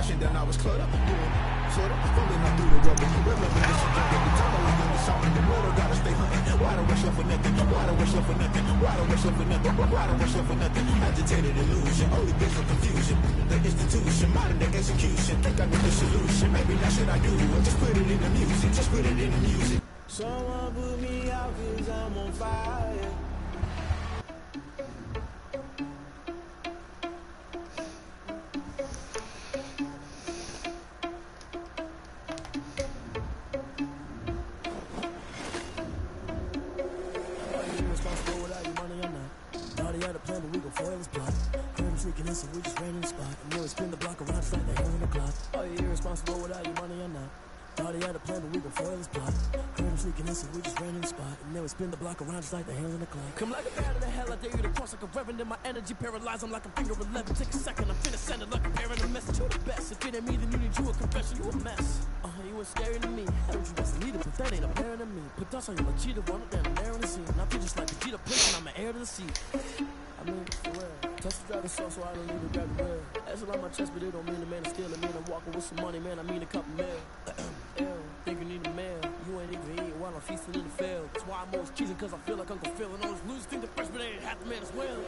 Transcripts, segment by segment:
motion, then I was cluttered. Sort of, falling out through the rubber. Reminiscing, drinking the time, I was in the song, and the motor gotta stay hunting. Why don't rush up for nothing? Why don't rush up for nothing? Why don't rush up for nothing? Why don't rush up for nothing? Agitated illusion, only based on confusion. The institution, modern day execution. Think I know the solution. Maybe that's what I do. Just put it in the music. Just put it in the music. Someone put me out 'cause I'm on fire. We just ran in the spot and then we spin the block around just like the hell in the clock. Are you irresponsible without your money or not? Thought he had a plan, but we gon' foil his plot. Heard him sneaking in, so we just ran in the spot and then we spin the block around just like the hell in the clock. Come like a bat of the hell, I dare you to cross like a reverend. In my energy paralyzed, I'm like a finger 11. Take a second, I'm finna send it like a parent a message. You the best, if it ain't me, then you need you a confession. You a mess. You was scary to me. Heard you wasn't needed, but that ain't apparent to me. Put dust on you like cheetah, run it down the air in the scene. I feel just like the cheetah prince, and I'm an heir to the seat. I mean, for real. Touch the driver's sauce, so I don't need to grab the wheel. That's on my chest, but it don't mean the man is stealing. Man, I'm walking with some money, man. I mean a couple mil. Think you need a mail. You ain't even eating while I'm feasting in the field. That's why I'm always cheesing, cause I feel like Uncle Phil. And all those losers think the freshman ain't half the man as well.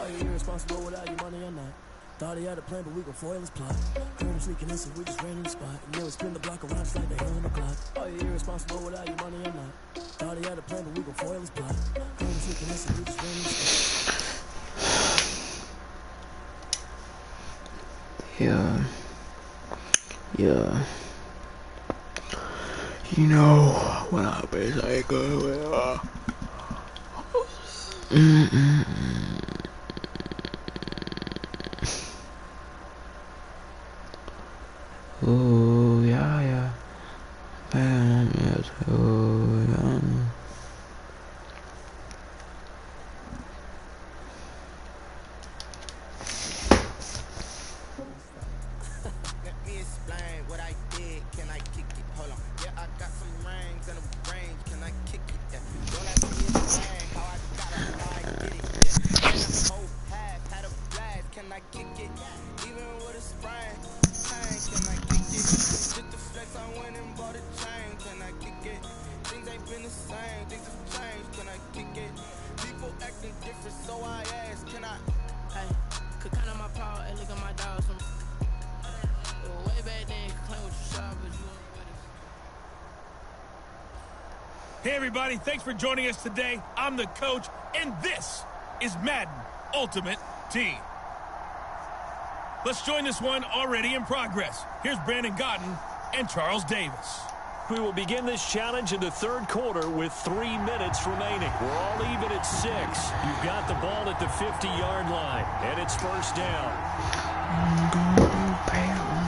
Are you irresponsible without your money or not? Thought he had a plan, but we gon' foil his plot. Heard him sneaking in, so we just ran in the spot and then we spin the block around just like the hell in the clock. Are you irresponsible without your money or not? Thought he had a plan, but we gon' foil his plot. Heard him sneaking in, so we just ran in the spot. Yeah. You know what up is like oh yeah. Yes, oh yeah. Hey everybody, thanks for joining us today. I'm the coach, and this is Madden Ultimate Team. Let's join this one already in progress. Here's Brandon Godden and Charles Davis. We will begin this challenge in the third quarter with 3 minutes remaining. We're all even at 6. You've got the ball at the 50-yard line, and it's first down.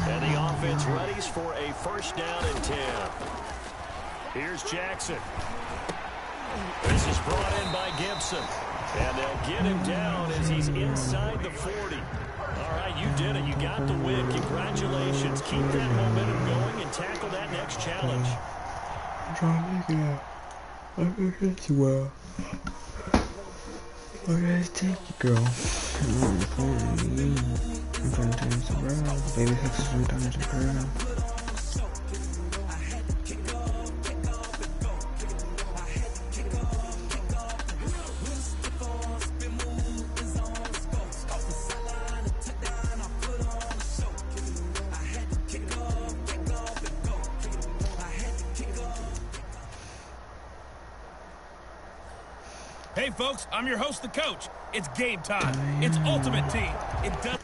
And the offense readies for a first down and 10. Here's Jackson. This is brought in by Gibson. And they'll get him down as he's inside the 40. All right, you did it. You got the win. Congratulations. Keep that momentum going and tackle that next challenge. I'm trying to make it out. I guess as well. Okay, take it, girl. I'm trying to change the world. Baby fixes sometimes the girl. Hey folks, I'm your host, the coach. It's game time. It's Ultimate Team. It does.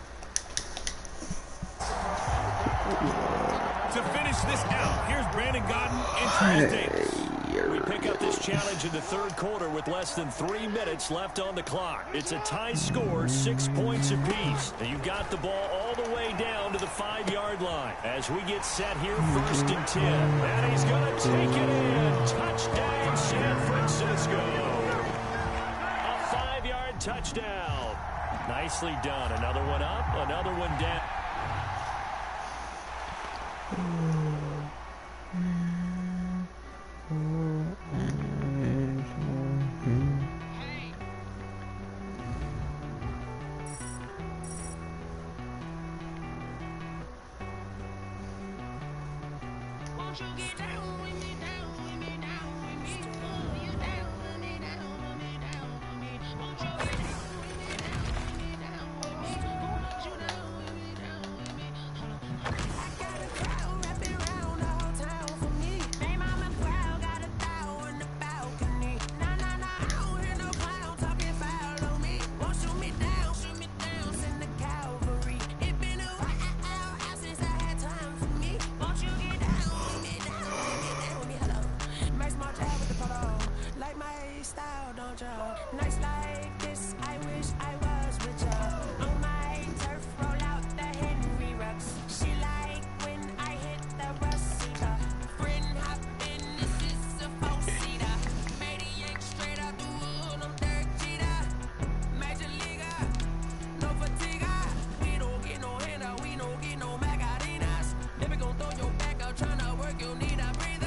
To finish this out, here's Brandon Godden and Charles Davis. We pick up this challenge in the third quarter with less than 3 minutes left on the clock. It's a tie score, 6 points apiece. And you got the ball all the way down to the 5-yard line. As we get set here, first and 10. And he's going to take it in. Touchdown, San Francisco. Touchdown. Nicely done. Another one up, another one down. Nights like this, I wish I was with ya. On my turf, roll out the Henry rocks. She like when I hit the rust-seater. Friend hop in, this is a four-seater. Maniac straight out the wood, I'm Derek Jeter. Major leaguer, no fatigue. We don't get no handout, we don't get no Macarinas. Never gon' throw your back out, tryna work, you need a breather.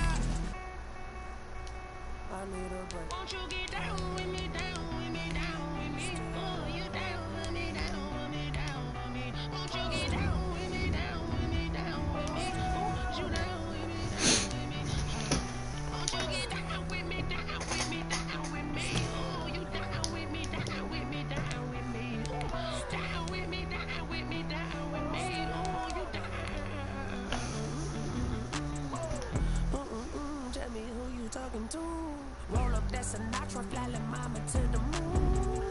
I need a break. Won't you get down with me, down with me, down with me? Oh, you down with me, down with me, down with me. Won't you get down with me, down with me, down with me? Oh, you down with me, down with me? Won't you get down with me, down with me, down with me? Oh, you down with me, down with me, down with me? Oh, down with me, down with me, down with me? Oh, you down? Tell me who you talking to. Roll up that Sinatra, fly like mama to the moon.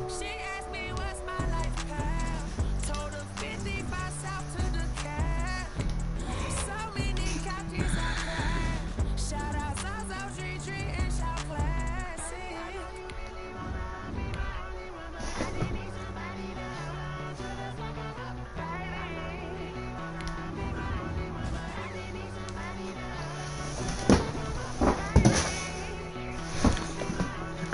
She asked me what's my life path. Told her 55 south to the cat. So many copies I cried. Shout out South Tree Tree and shout classic.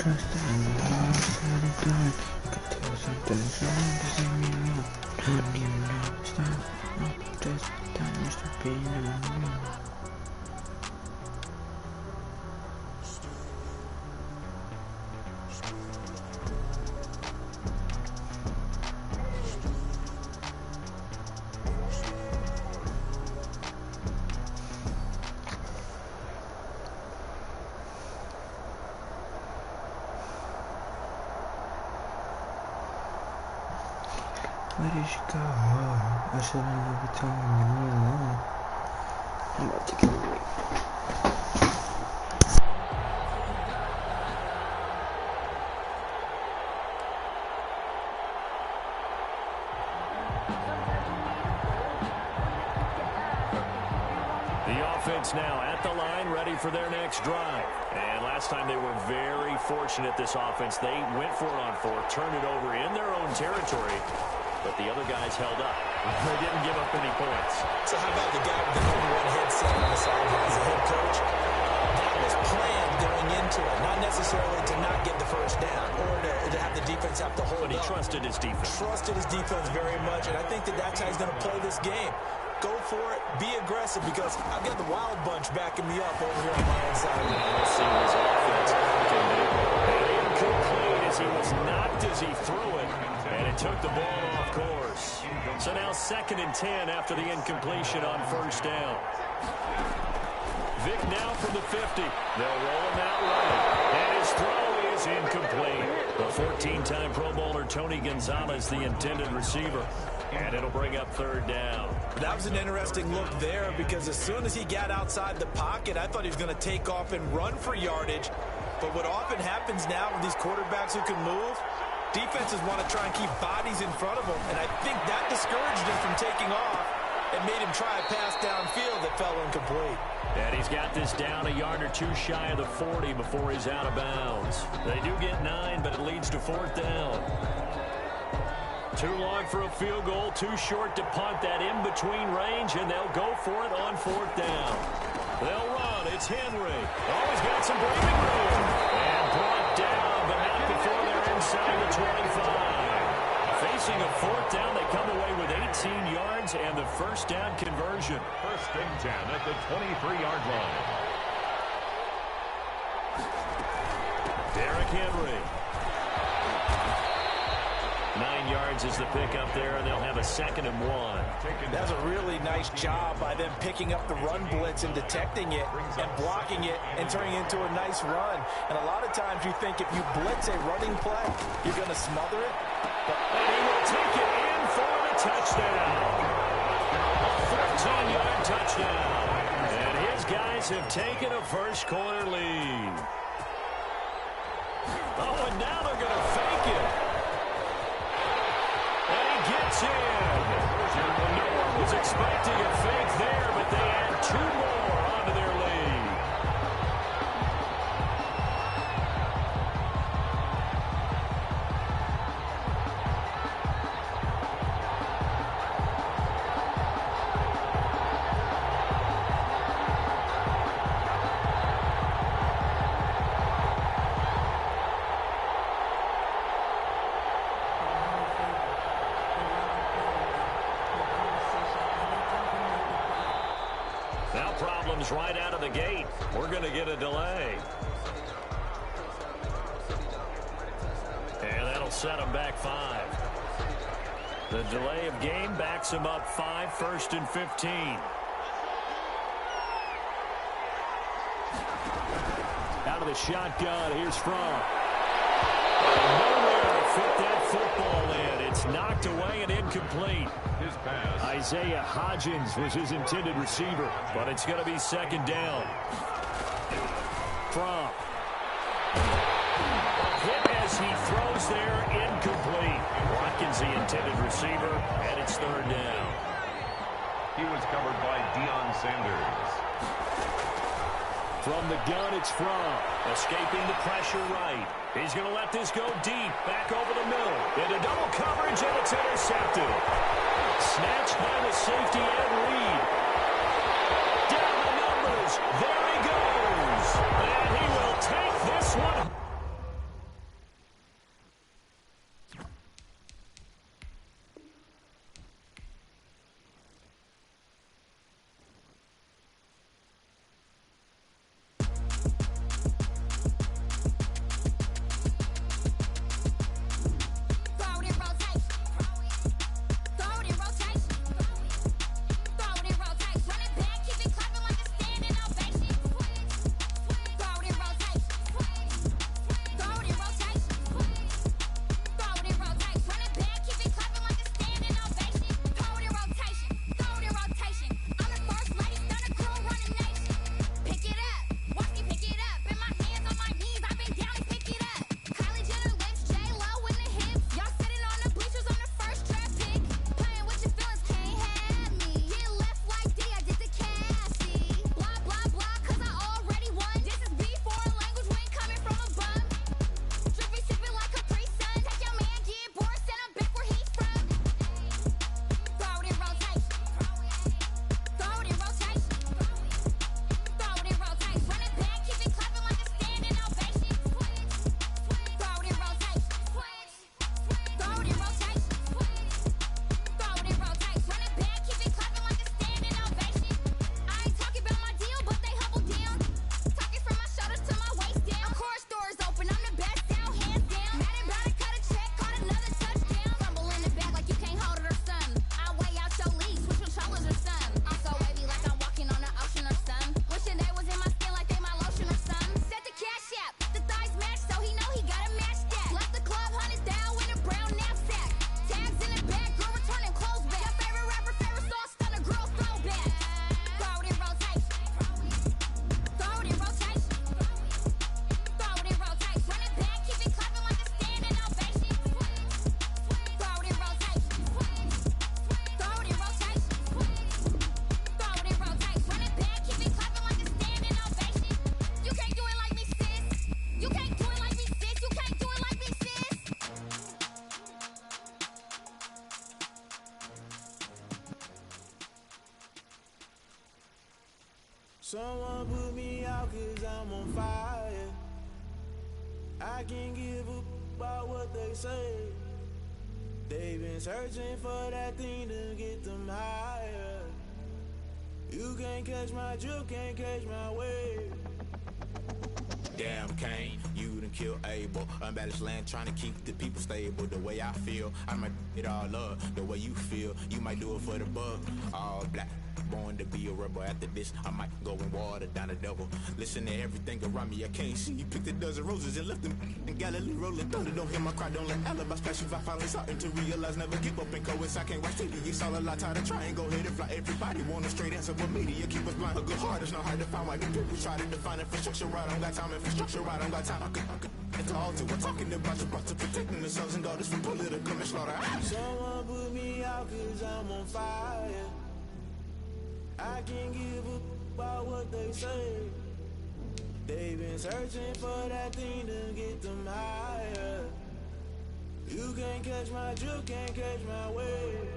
Trust in the lost and the dark. Could tell something wrong to see me wrong. Don't even know it's not just time used to be in the morning. Where did she go? Oh, I shouldn't have been telling you alone. I'm about to get away. The offense now at the line, ready for their next drive. And last time they were very fortunate, this offense. They went for it on fourth, turned it over in their own territory, but the other guys held up. They didn't give up any points. So how about the guy with the number one headset on the sideline as a head coach? That was planned going into it, not necessarily to not get the first down or to have the defense have to hold But he up. trusted his defense. Trusted his defense very much, and I think that's how he's going to play this game. Go for it, be aggressive, because I've got the wild bunch backing me up over here on my inside. Let's see what his offense can do. Incomplete as he was knocked as he threw it, and it took the ball off course. So now 2nd and 10 after the incompletion on first down. Vic now from the 50. They'll roll him out right, and his throw is incomplete. The 14-time Pro Bowler Tony Gonzalez, the intended receiver. And it'll bring up 3rd down. That was an interesting look there, because as soon as he got outside the pocket, I thought he was going to take off and run for yardage. But what often happens now with these quarterbacks who can move, defenses want to try and keep bodies in front of them. And I think that discouraged him from taking off and made him try a pass downfield that fell incomplete. And he's got this down a yard or two shy of the 40 before he's out of bounds. They do get 9, but it leads to 4th down. Too long for a field goal, too short to punt. That in-between range, and they'll go for it on 4th down. They'll run. It's Henry. Oh, he's got some breathing room. And brought down, but not before they're inside the 25. Facing a 4th down, they come away with 18 yards and the first down conversion. 1st and 10 at the 23-yard line. Derrick Henry. 9 yards is the pickup there, and they'll have a 2nd and 1. That's a really nice job by them picking up the run blitz and detecting it and blocking it and turning it into a nice run. And a lot of times you think if you blitz a running play, you're going to smother it. And he will take it in for the touchdown. A 14-yard touchdown. And his guys have taken a first-quarter lead. Oh, and now they're going to fake it. And he gets in. No one was expecting a fake there, but they add 2 more onto their lead. Now problems right out of the gate. We're going to get a delay. And that'll set them back 5. The delay of game backs them up 5, 1st and 15. Out of the shotgun, here's From. Nowhere to fit that football in. It's knocked away and incomplete. His pass. Isaiah Hodgins was his intended receiver, but it's going to be 2nd down. From. A hit as he throws there, incomplete. Watkins the intended receiver, and it's 3rd down. He was covered by Deion Sanders. From the gun, it's From. Escaping the pressure right. He's going to let this go deep. Back over the middle. Into double coverage, and it's intercepted. Snatched by the safety and Reed. Down the numbers. There he goes. And he will take this one. Someone put me out 'cause I'm on fire. I can't give up about what they say. They've been searching for that thing to get them higher. You can't catch my drift, can't catch my wave. Damn, Kane, you shoot and kill Abel. Unbalanced land trying to keep the people stable. The way I feel, I might it all up. The way you feel, you might do it for the buck. All black, born to be a rebel. After this, I might go and water down the devil. Listen to everything around me, I can't see. You picked a dozen roses and left them in Galilee rolling thunder. Don't hear my cry, don't let alibis pass you. I finally starting to realize, never give up and coincide. Can't watch TV, it's all a lot. Tired of trying, go ahead and fly. Everybody want a straight answer, but media keep us blind. A good heart is not hard to find. Why do people try to define infrastructure right? I don't got time, infrastructure right, I don't got time. I could it's all to we're talking about your brother protecting the sons and daughters from political and slaughter. Someone put me out cause I'm on fire. I can't give up about what they say. They've been searching for that thing to get them higher. You can't catch my drift, can't catch my wave.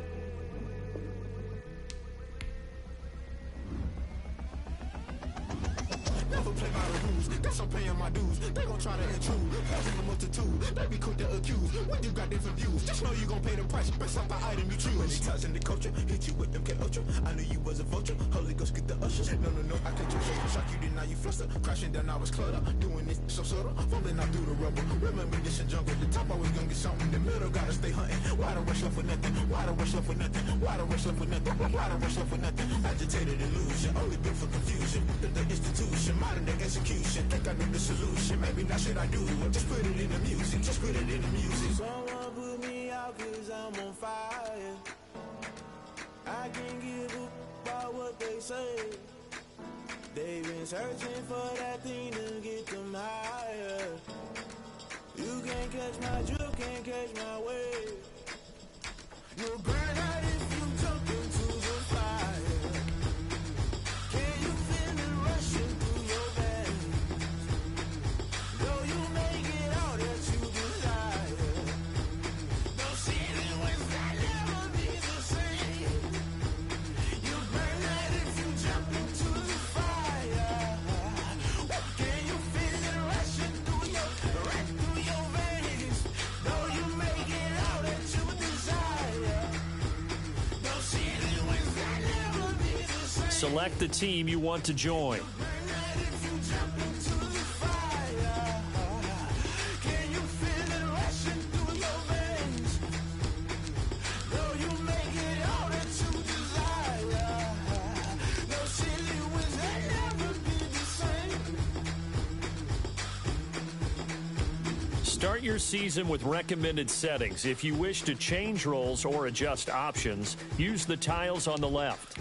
Never play by the rules, guess I'm paying my dues. They gon' try to intrude, passing the multitude. They be quick to accuse, when you got different views. Just know you gon' pay the price, based off the item you choose. Many times in the culture, hit you with them K-Ultra. I knew you was a vulture, Holy Ghost get the ushers. No, I can't just shock you, then now you fluster. Crashing down, I was cluttered, doing this so subtle. Falling out through the rubble, remember this in jungle. The top I was gonna get something, the middle gotta stay hunting. Why the rush up for nothing? Why the rush up for nothing? Why the rush up for nothing? Why the rush up for nothing? Agitated illusion, only built for confusion. The institution, modern day execution. Think I knew the solution, maybe not should I do it. Just put it in the music, just put it in the music. Someone put me out cause I'm on fire. I can't give up about what they say. They've been searching for that thing to get them higher. You can't catch my drift, can't catch my wave. You'll burn out if you jump into the fire. Can you feel it rushing through your veins? Though you make it all that you desire. No ceiling wins that never be the same. You burn out if you jump into the fire. Can you feel it rushing through your veins? Though you make it all that you desire. No ceiling wins that never be the same. Select the team you want to join. Start your season with recommended settings. If you wish to change roles or adjust options, use the tiles on the left.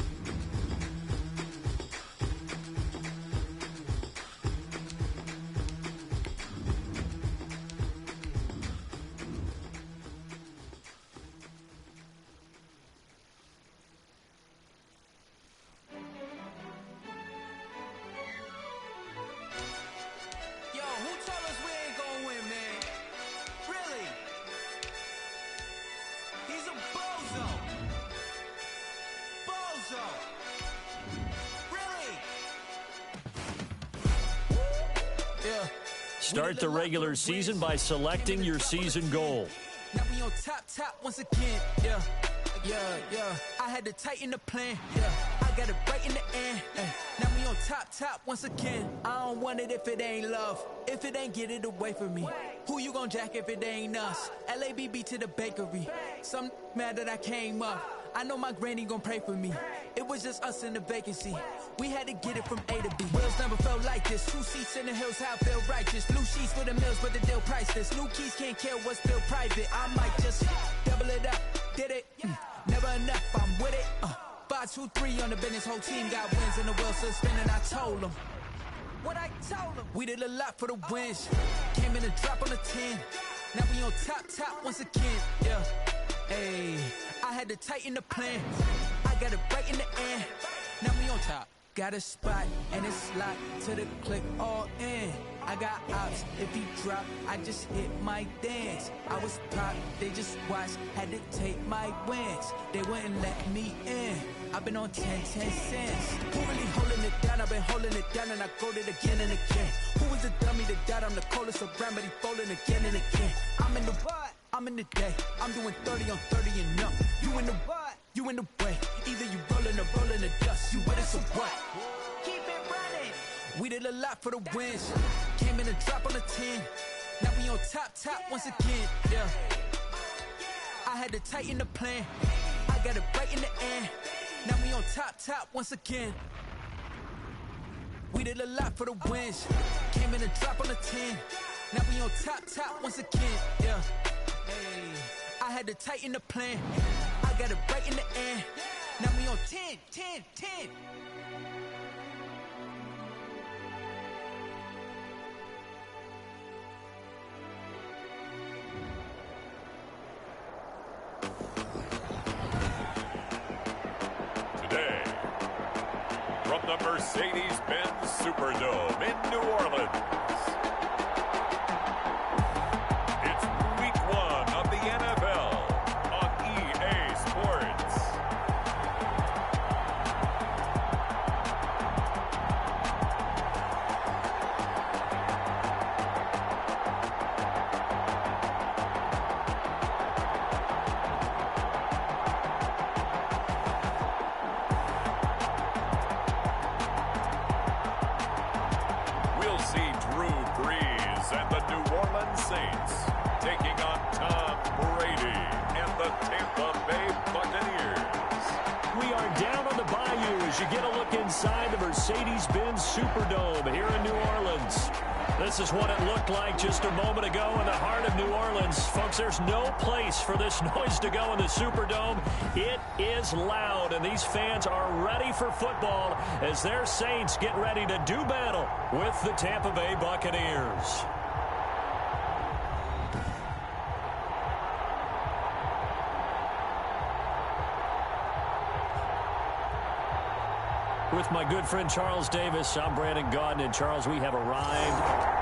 Yo, who told us we ain't gonna win, man? Really? He's a bozo. Bozo. Really? Yeah. Start the regular season by selecting your season goal. Now we on top once again. Yeah. I had to tighten the plan. Yeah. I got it right in the end. Now we on top once again. I don't want it if it ain't love. If it ain't, get it away from me. Who you gon' jack if it ain't us? LABB to the bakery. Some mad that I came up. I know my granny gon' pray for me. It was just us in the vacancy. We had to get it from A to B. Wheels never felt like this. 2 seats in the hills, how I feel righteous. Blue sheets for the mills, but the deal priceless. New keys can't care what's still private. I might just double it up. Did it? Never enough, I'm with it. 5, 2, 3 on the business. Whole team got wins and the wheels still spinning. I told them what I told them. We did a lot for the wins. Came in a drop on the 10. Now we on top once again. Yeah. Hey, I had to tighten the plan. I got it right in the end. Now we on top. Got a spot and it's locked to the click all in. I got ops, if he drop, I just hit my dance. I was pop, they just watched, had to take my wins. They wouldn't let me in. I've been on 10 cents. Who really holding it down? I've been holding it down and I got it again and again. Who was the dummy that died? I'm the coldest around, but he falling again and again. I'm in the what? I'm in the day. I'm doing 30 on 30 and up. You in the what? You in the way. Either you rolling or rolling the dust. You with us or what? Keep it running. We did a lot for the wins. Came in a drop on the 10. Now we on top once again, yeah. I had to tighten the plan. I got it right in the end. Now we on top once again. We did a lot for the wins. Came in and drop on the 10. Now we on top once again, yeah. Hey, I had to tighten the plan. I got it right in the end. Now we on 10. Today, from the Mercedes-Benz Superdome in New Orleans, it's Week 1 of the NFL on EA Sports. We'll see Drew Brees and the New Orleans Saints taking on Tom Brady and the Tampa Bay Buccaneers. We are down on the bayou as you get a look inside the Mercedes-Benz Superdome here in New Orleans. This is what it looked like just a moment ago in the heart of New Orleans. Folks, there's no place for this noise to go in the Superdome. It is loud, and these fans are ready for football as their Saints get ready to do battle with the Tampa Bay Buccaneers. With my good friend Charles Davis, I'm Brandon Gaudin, and Charles, we have arrived.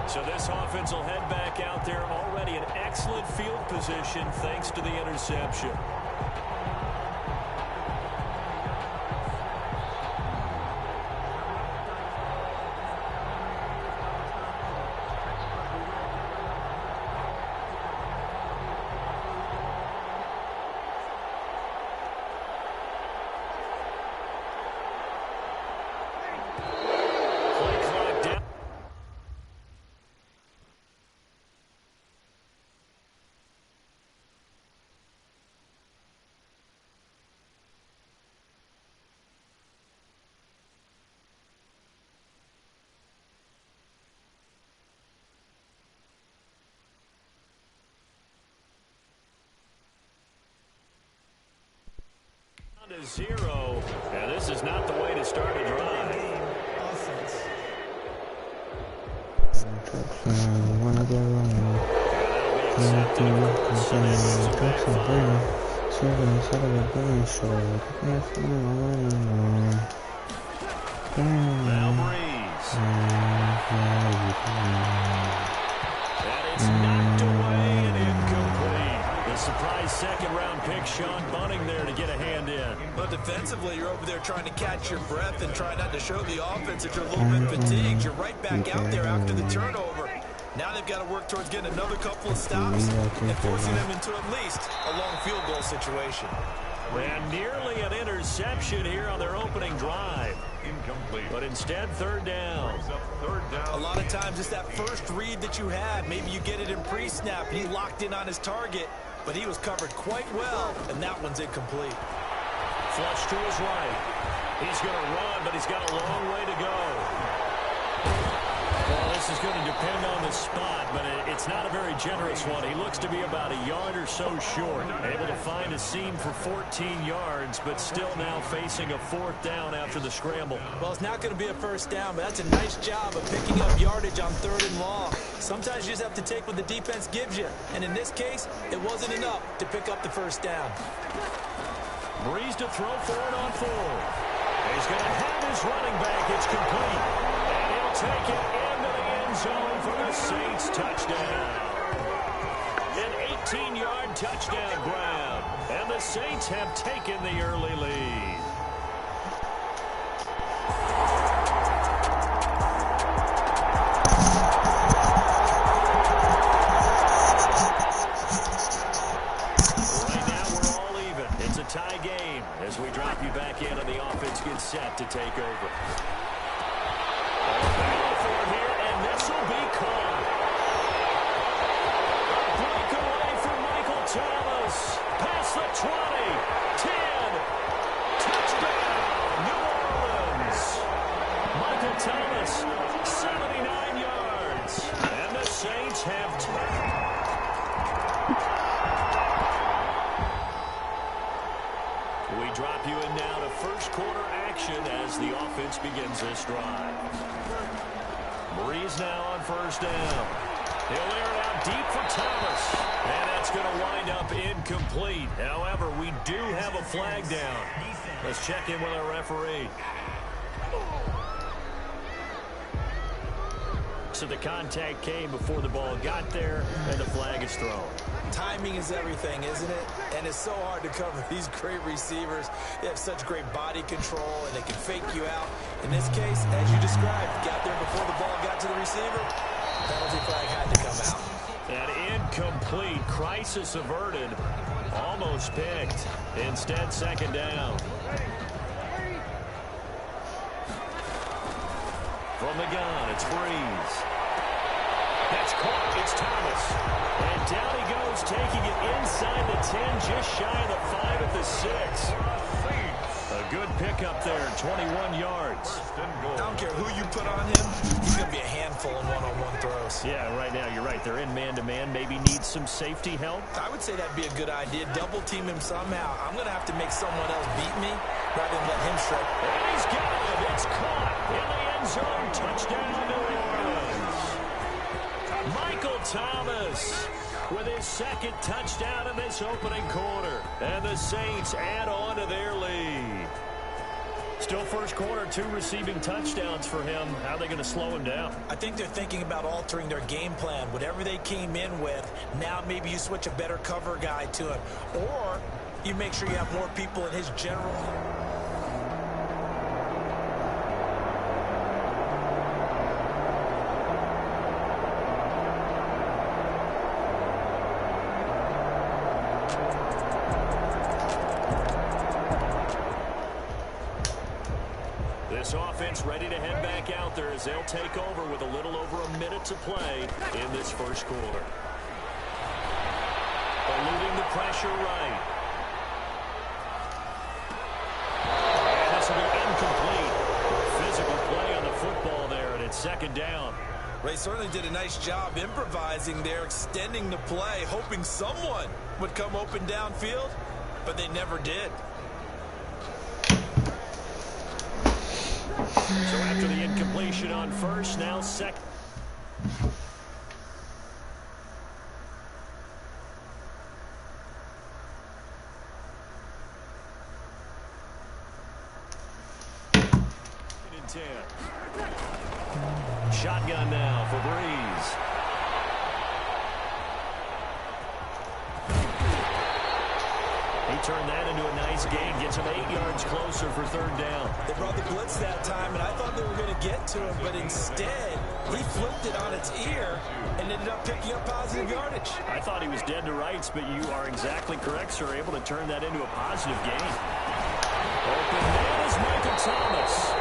So this offense will head back out there already in excellent field position thanks to the interception. 0, and this is not the way to start a drive. Now Breeze. That is knocked away and incomplete. The surprise second-round pick, Sean Bunting there to get a hand in. But defensively, you're over there trying to catch your breath and try not to show the offense that you're a little bit fatigued. You're right back out there after the turnover. Now they've got to work towards getting another couple of stops and forcing them into at least a long field goal situation. And nearly an interception here on their opening drive. Incomplete. But instead, third down. A lot of times it's that first read that you had. Maybe you get it in pre-snap and he locked in on his target, but he was covered quite well, and that one's incomplete. Flush to his right. He's going to run, but he's got a long way to go. Well, this is going to depend on the spot, but it's not a very generous one. He looks to be about a yard or so short. Able to find a seam for 14 yards, but still now facing a fourth down after the scramble. Well, it's not going to be a first down, but that's a nice job of picking up yardage on 3rd and long. Sometimes you just have to take what the defense gives you, and in this case, it wasn't enough to pick up the first down. Breeze to throw for it on 4. He's going to have his running back. It's complete. And he'll take it into the end zone for the Saints touchdown. An 18-yard touchdown grab. And the Saints have taken the early lead. Right now we're all even. It's a tie game as we drop you back in and the offense gets set to take over. Thomas, past the 20, 10, touchdown, New Orleans. Michael Thomas, 79 yards, and the Saints have We drop you in now to first quarter action as the offense begins this drive. Breeze now on first down. He'll air it out deep for Thomas. And that's going to wind up incomplete. However, we do have a flag down. Let's check in with our referee. So the contact came before the ball got there, and the flag is thrown. Timing is everything, isn't it? And it's so hard to cover these great receivers. They have such great body control, and they can fake you out. In this case, as you described, got there before the ball got to the receiver. Penalty flag had to come out. An incomplete, crisis averted, almost picked. Instead, second down. From the gun, it's Breeze. That's caught, it's Thomas. And down he goes, taking it inside the 10, just shy of the 5 at the 6. A good pickup there, 21 yards. I don't care who you put on him, he's going to be a handful in one-on-one throws. Yeah, right now, you're right. They're in man-to-man, maybe needs some safety help. I would say that'd be a good idea. Double team him somehow. I'm going to have to make someone else beat me rather than let him shred. And he's got it. It's caught in the end zone. Touchdown, New Orleans. Michael Thomas with his second touchdown in this opening quarter. And the Saints add on to their lead. Still first quarter, 2 receiving touchdowns for him. How are they going to slow him down? I think they're thinking about altering their game plan. Whatever they came in with, now maybe you switch a better cover guy to him. Or you make sure you have more people in his general... This offense ready to head back out there as they'll take over with a little over a minute to play in this first quarter. Eluding the pressure right. And this will be incomplete. Physical play on the football there, and it's second down. Ray certainly did a nice job improvising there, extending the play, hoping someone would come open downfield, but they never did. So after the incompletion on first, now second. Shotgun now for Breeze. He turned that into a nice gain, gets him 8 yards closer for third down. They brought the blitz that time, and I thought they were going to get to him, but instead, he flipped it on its ear and ended up picking up positive yardage. I thought he was dead to rights, but you are exactly correct, sir. Able to turn that into a positive gain. Open man is Michael Thomas.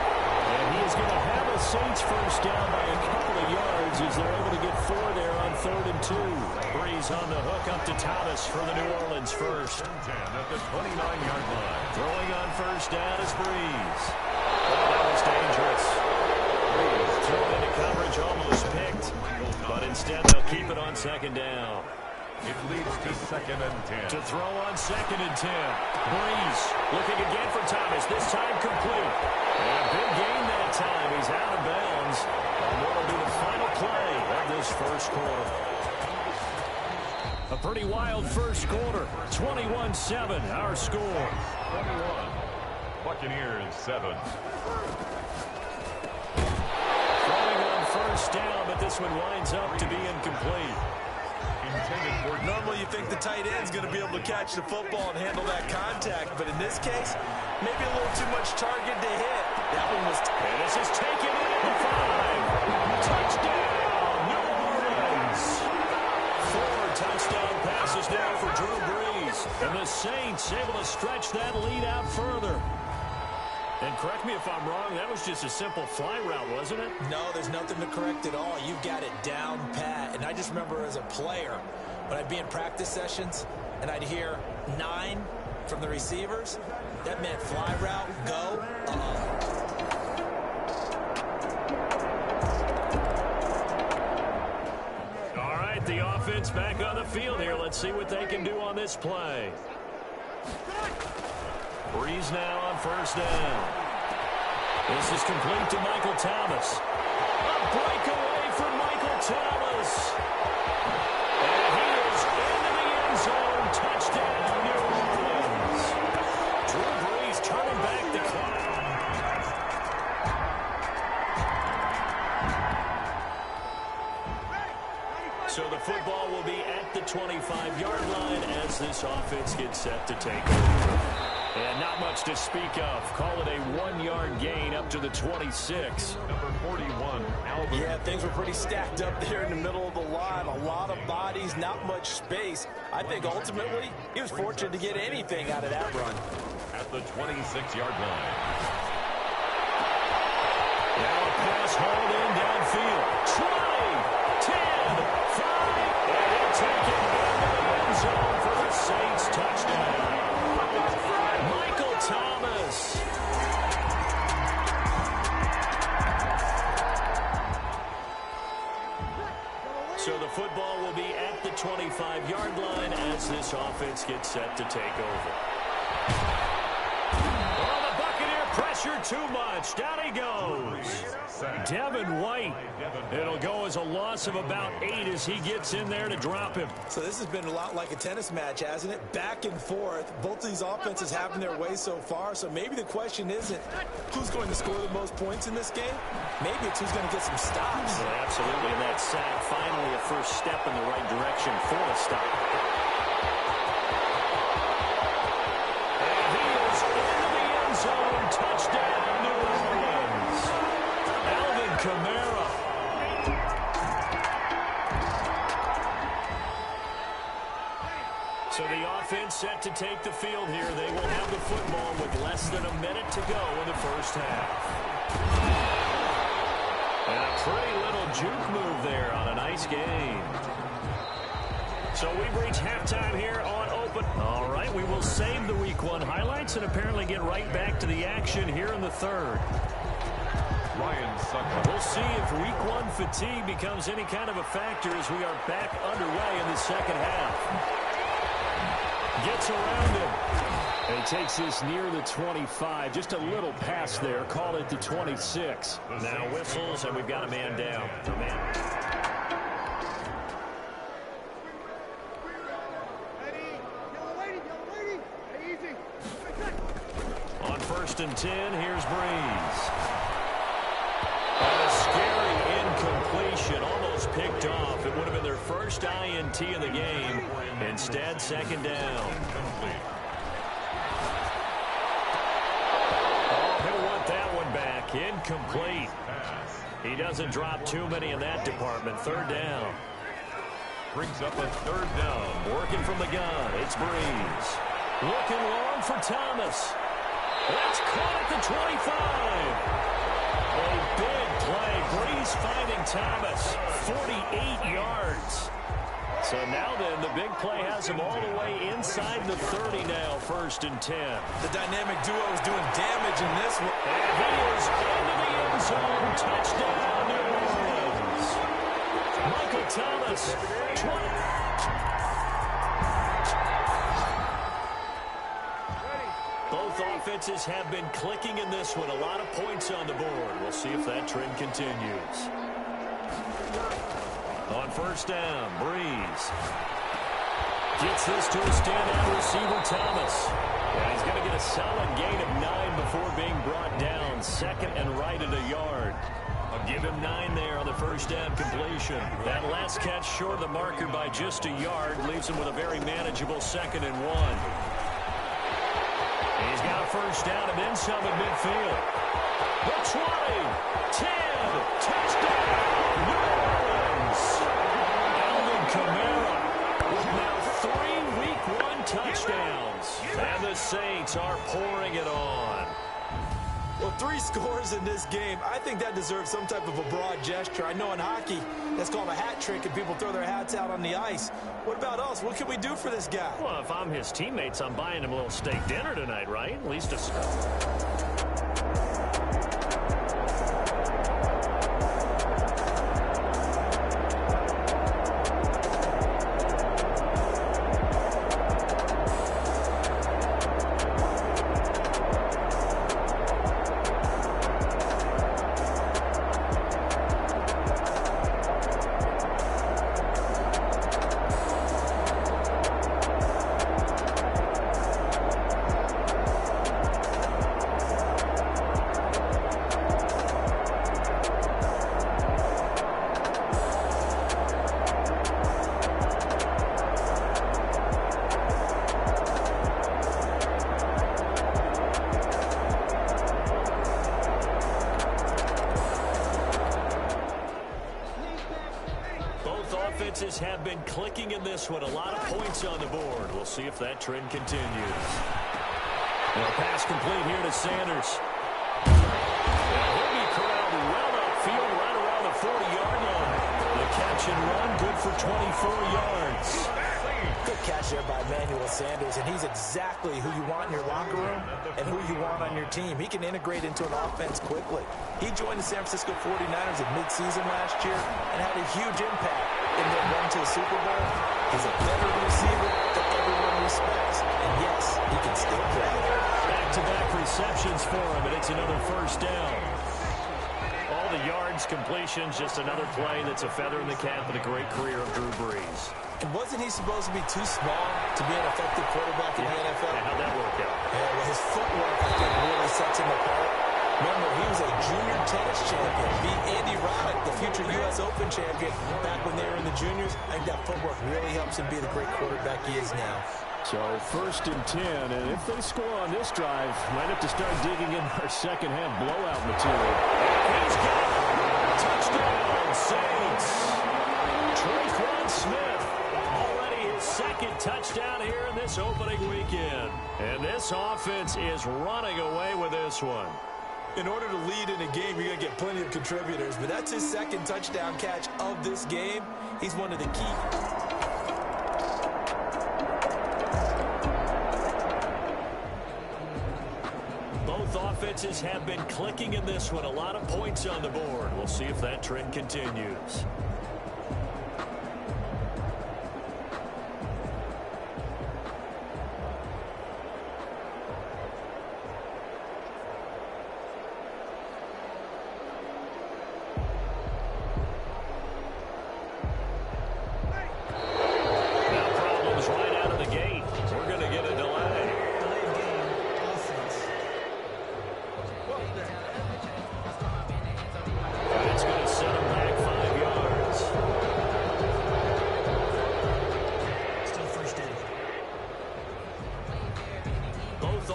And he is going to have a Saints first down by a couple of yards as they're able to get 4 there on 3rd and 2. Breeze on the hook up to Thomas for the New Orleans first. 10 at the 29-yard line. Throwing on first down is Breeze. Oh, that was dangerous. Breeze thrown into coverage, almost picked. But instead they'll keep it on 2nd down. It leads to 2nd and 10. To throw on 2nd and 10. Breeze looking again for Thomas. This time complete. And a big gain that time. He's out of bounds. And that'll be the final play of this first quarter. A pretty wild first quarter. 21-7, our score. 21. Buccaneers 7. Throwing on first down, but this one winds up to be incomplete. Normally you think the tight end's going to be able to catch the football and handle that contact, but in this case, maybe a little too much target to hit. That one was... And this is taken in at the 5. Touchdown, New Orleans. 4 touchdown passes now for Drew Brees. And the Saints able to stretch that lead out further. And correct me if I'm wrong, that was just a simple fly route, wasn't it? No, there's nothing to correct at all. You've got it down pat. And I just remember as a player, when I'd be in practice sessions and I'd hear 9 from the receivers, that meant fly route, go, All right, the offense back on the field here. Let's see what they can do on this play. Breeze now on first down. This is complete to Michael Thomas. A breakaway for Michael Thomas. And he is into the end zone. Touchdown, New Orleans. Drew Brees turning back the clock. So the football will be at the 25-yard line as this offense gets set to take over. And not much to speak of. Call it a 1-yard gain up to the 26. Number 41, Alvin. Yeah, things were pretty stacked up there in the middle of the line. A lot of bodies, not much space. I think ultimately he was fortunate to get anything out of that run. At the 26-yard line. Now a pass hauled in downfield. 20, 10, 5, and he'll take it down to the end zone for the Saints touchdown. Michael Thomas. So the football will be at the 25-yard line as this offense gets set to take over. Oh, the Buccaneer pressure too much. Down he goes. Devin White. It'll go as a loss of about 8 as he gets in there to drop him. So this has been a lot like a tennis match, hasn't it? Back and forth. Both of these offenses having their way so far. So maybe the question isn't who's going to score the most points in this game. Maybe it's who's going to get some stops. Yeah, absolutely. And that sack, finally a first step in the right direction for a stop. And he is into the end zone. Touchdown, New Orleans. Alvin Kamara. So the offense set to take the field here. They will have the football with less than a minute to go in the first half. And a pretty little juke move there on a nice game. So we've reached halftime here on Open. All right, we will save the Week 1 highlights and apparently get right back to the action here in the third. Ryan Sucker. We'll see if Week 1 fatigue becomes any kind of a factor as we are back underway in the second half. Gets around him. And he takes this near the 25. Just a little pass there. Call it the 26. Now whistles, and we've got a man down. On 1st and 10, here's Breeze. And a scary incompletion, almost picked off. It would have been their first INT of the game. Instead, 2nd down. Incomplete. He doesn't drop too many in that department. 3rd down. Brings up a 3rd down. Working from the gun. It's Breeze. Looking long for Thomas. That's caught at the 25. A big play. Breeze finding Thomas. 48 yards. So now then, the big play has him all the way inside the 30 now, 1st and 10. The dynamic duo is doing damage in this one. And he is into the end zone. Touchdown, New Orleans. Michael Thomas. Both offenses have been clicking in this one. A lot of points on the board. We'll see if that trend continues. On 1st down, Breeze gets this to a standout receiver, Thomas. And he's going to get a solid gain of 9 before being brought down. 2nd and right at a yard. I'll give him 9 there on the 1st down completion. That last catch short of the marker by just a yard leaves him with a very manageable 2nd and 1. He's got a 1st down and then some at midfield. The 20, 10, touchdown, New Orleans. Alvin Kamara with now 3 Week 1 touchdowns. And the Saints are pouring it on. Well, 3 scores in this game. I think that deserves some type of a broad gesture. I know in hockey, that's called a hat trick, and people throw their hats out on the ice. What about us? What can we do for this guy? Well, if I'm his teammates, I'm buying him a little steak dinner tonight, right? At least a... have been clicking in this one. A lot of points on the board. We'll see if that trend continues. Well, pass complete here to Sanders. He'll be corralled well upfield right around the 40-yard line. The catch and run good for 24 yards. Good catch there by Emmanuel Sanders, and he's exactly who you want in your locker room and who you want on your team. He can integrate into an offense quickly. He joined the San Francisco 49ers at midseason last year and had a huge impact in their run to the Super Bowl. He's a veteran receiver that everyone respects, and yes, he can still play. Back-to-back receptions for him, and it's another 1st down. All the yards, completions, just another play that's a feather in the cap of the great career of Drew Brees. And wasn't he supposed to be too small to be an effective quarterback in the NFL? Yeah, how'd that work out? Yeah, well, his footwork, I think, really sets him apart. Remember, he was a junior tennis champion, beat Andy Roddick, the future U.S. Open champion, back when they were in the juniors. I think that footwork really helps him be the great quarterback he is now. So 1st and 10, and if they score on this drive, might have to start digging in our second-half blowout material. He's got it! Touchdown, Saints! Tre'Quan Smith, already his 2nd touchdown here in this opening weekend. And this offense is running away with this one. In order to lead in a game, you're going to get plenty of contributors, but that's his 2nd touchdown catch of this game. He's one of the key. Both offenses have been clicking in this one. A lot of points on the board. We'll see if that trend continues.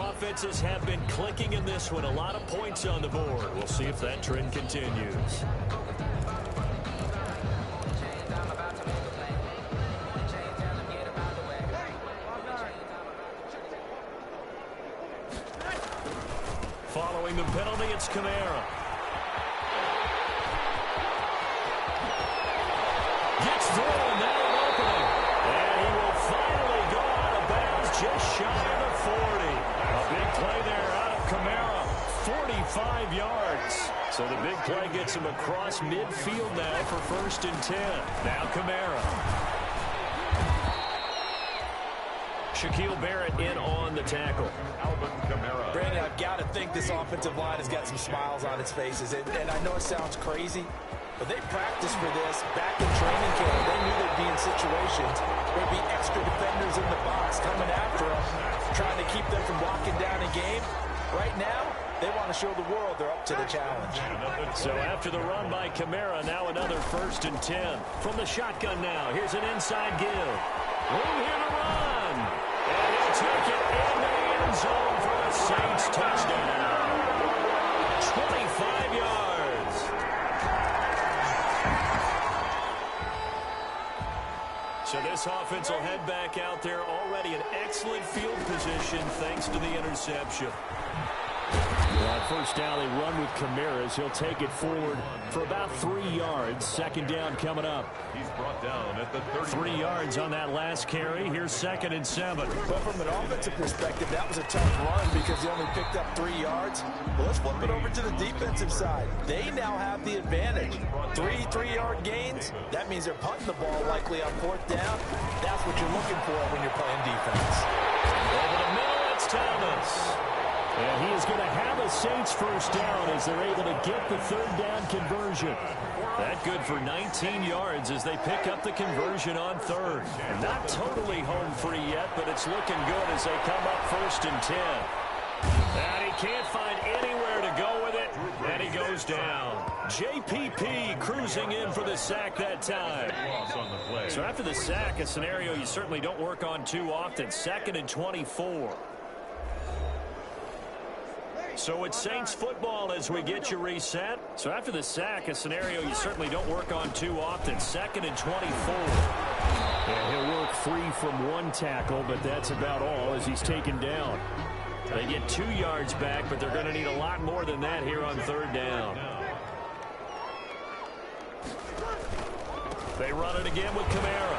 offenses have been clicking in this one. A lot of points on the board. We'll see if that trend continues. Following the penalty, it's Kamara. Gets through, now an opening. And he will finally go out of bounds just shy of the 40. A big play there out of Kamara. 45 yards. So the big play gets him across midfield now for 1st and 10. Now Kamara. Shaquille Barrett in on the tackle. Brandon, I've got to think this offensive line has got some smiles on its faces. And I know it sounds crazy, but they practiced for this back in training camp. They knew they'd be in situations where there'd be extra defenders in the box coming after them, trying to keep them from locking down a game. Right now, they want to show the world they're up to the challenge. So after the run by Kamara, now another 1st and 10. From the shotgun now, here's an inside give. Room here to run. And he'll take it in the end zone for the Saints touchdown. 25 yards. So this offense will head back out there, already in excellent field position thanks to the interception. On 1st down, they run with Kamara as he'll take it forward for about 3 yards. 2nd down coming up. He's brought down at the 30. 3 yards on that last carry. Here's 2nd and 7. But from an offensive perspective, that was a tough run because he only picked up 3 yards. Well, let's flip it over to the defensive side. They now have the advantage. 3-3-yard gains. That means they're punting the ball likely on 4th down. That's what you're looking for when you're playing defense. Over the middle, it's Thomas. And he is going to have a Saints 1st down as they're able to get the 3rd down conversion. That good for 19 yards as they pick up the conversion on 3rd. And not totally home free yet, but it's looking good as they come up 1st and 10. And he can't find anywhere to go with it, and he goes down. JPP cruising in for the sack that time. So after the sack, a scenario you certainly don't work on too often. 2nd and 24. So it's Saints football as we get you reset. So after the sack, a scenario you certainly don't work on too often. 2nd and 24. And he'll work free from 1 tackle, but that's about all as he's taken down. They get 2 yards back, but they're going to need a lot more than that here on 3rd down. They run it again with Kamara.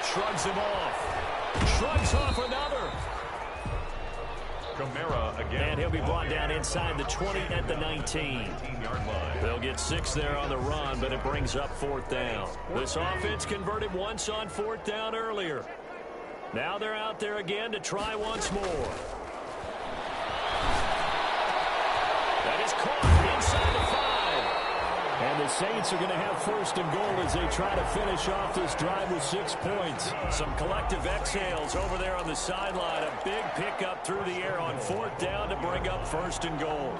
Shrugs him off. Shrugs off another. Kamara again. And he'll be brought down inside the 20 at the 19. They'll get 6 there on the run, but it brings up 4th down. This offense converted once on 4th down earlier. Now they're out there again to try once more. That is caught inside the 5. And the Saints are going to have 1st and goal as they try to finish off this drive with 6 points. Some collective exhales over there on the sideline. A big pickup through the air on 4th down to bring up 1st and goal.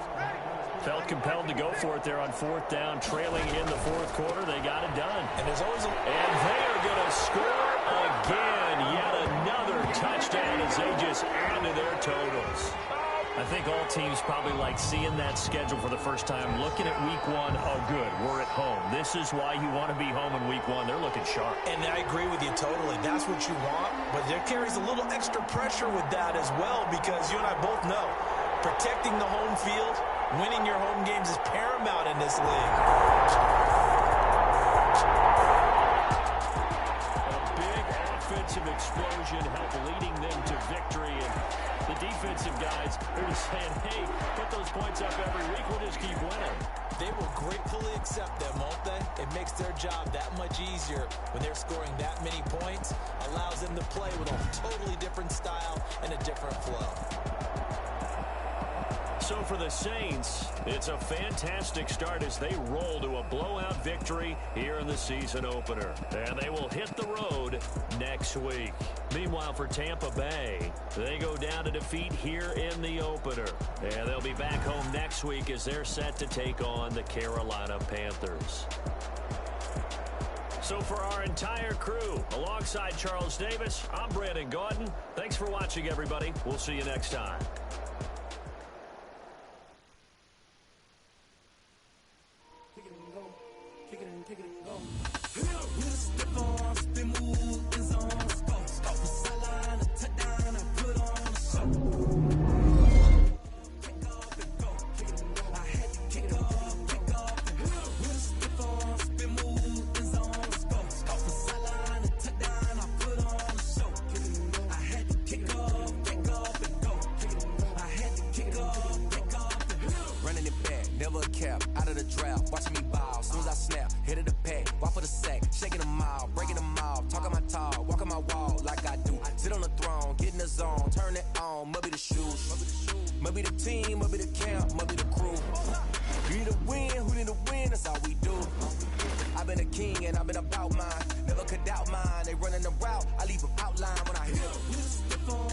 Felt compelled to go for it there on 4th down, trailing in the 4th quarter. They got it done. And there's always and they are going to score again. Yet another touchdown as they just add to their totals. I think all teams probably like seeing that schedule for the first time, looking at week 1. Oh, good, we're at home. This is why you want to be home in week 1. They're looking sharp. And I agree with you totally. That's what you want. But there carries a little extra pressure with that as well because you and I both know protecting the home field, winning your home games is paramount in this league. A big offensive explosion helped leading them to victory. And the defensive guys are just saying, hey, put those points up every week. We'll just keep winning. They will gratefully accept them, won't they? It makes their job that much easier when they're scoring that many points. Allows them to play with a totally different style and a different flow. So for the Saints, it's a fantastic start as they roll to a blowout victory here in the season opener. And they will hit the road next week. Meanwhile, for Tampa Bay, they go down to defeat here in the opener. And they'll be back home next week as they're set to take on the Carolina Panthers. So for our entire crew, alongside Charles Davis, I'm Brandon Gaudin. Thanks for watching, everybody. We'll see you next time. cap, out of the drought, watching me ball. Soon as I snap, hit of the pack, walk for the sack, shaking them all, breaking them all, talking my tall, walking my wall like I do. Sit on the throne, get in the zone, turn it on, must be the shoes, must be the team, must be the camp, must be the crew. You need to win, who need to win, that's all we do. I've been a king and I've been about mine, never could doubt mine. They running the route, I leave them outline when I hit them.